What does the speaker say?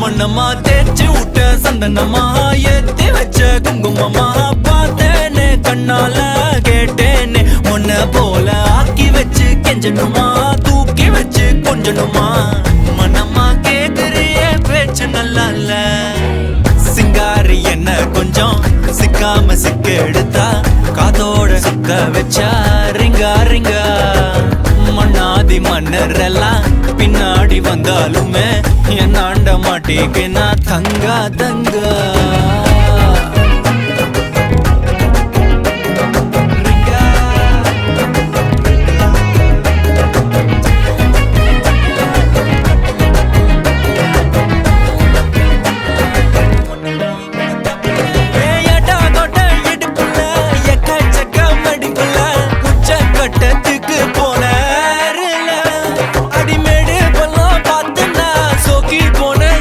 மண்ணம்மா தேய்ச்சி விட்ட சந்தனமா ஏத்தி வச்ச குங்குமமா பார்த்தேனே கண்ணால கேட்டேனே உன்ன போல ஆக்கி வச்சு கெஞ்சணுமா தூக்கி வச்சு கொஞ்சணுமா மண்ணம்மா கேக்குறிய பேச்சு நல்லா இல்ல சிங்காரி என்ன கொஞ்சம் சிக்காம சிக்க எடுத்தா காதோட சுக்க வச்சா ரிங்கா ரிங்கா மண்ணாதி மன்னர் எல்லாம் பின்னாடி வந்தாலுமே என்னாண்ட மாட்டேங்க நான் தங்கா தங்கா